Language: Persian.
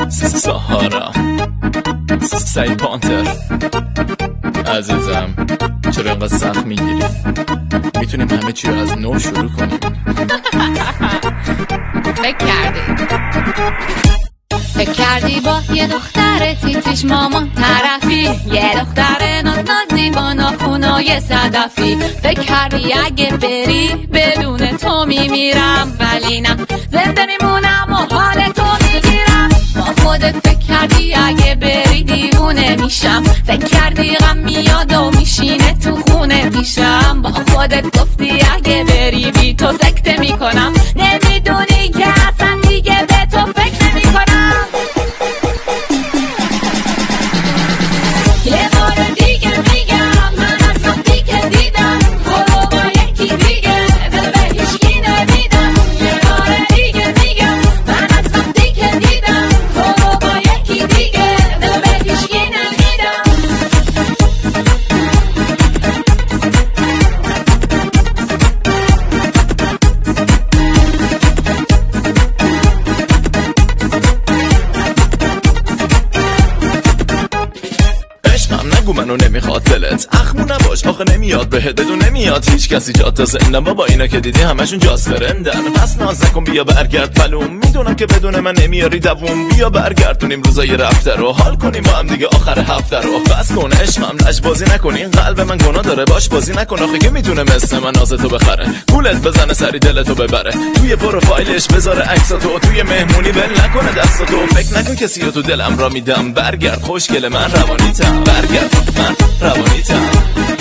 سهارا سعید پانتر عزیزم چرا اینقدر سخت میگیری؟ میتونیم همه چی رو از نو شروع کنیم. فکر کردی با یه دختر تیتیش مامان طرفی، یه دختر نازی با ناخونای صدفی. فکر کردی اگه بری بدون تو میمیرم، ولی نه زنده میمونم و حال تو میگیرم. با خودت فکر کردی اگه بری دیوونه میشم، فکر کردی غم میاد و میشینه تو خونه پیشم. با خودت گفتی اگه بری بی تو سکته میکنم، نمیدونی که اصلا دیگه به تو فکر نمیکنم. یه بار دیگه میگم من از وقتی که دیدم تو با یکی دیگه دل به هیچکی نمیدم. یه بار دیگه میگم من از وقتی که دیدم تو با یکی دیگه دل به هیچکی نمیدم. نگو منو نمیخواد دلت اخمو نباش، آخه نمیاد بهت بدون نمیاد هیچ کسی جات تا زندم. بابا اینا که دیدی همشون جاس فرندن، پس ناز نکن بیا برگرد پلوم. میدونم که بدون من نمیاری دووم، بیا برگردونیم روزای رفته رو، حال کنیم با هم دیگه آخر هفته رو. بس کن عشقم لج بازی نکنین، قلب من گناه داره باش بازی نکن. آخه که میتونه مثل من نازتو بخره، گولت بزنه سری دلتو ببره، توی پروفایلش بذاره عکساتو، توی مهمونی ول نکنه دستاتو. فکر نکن کسی رو تو دلم را میدم، برگرد خوشگل من روانیتم، برگرد من روانیتم.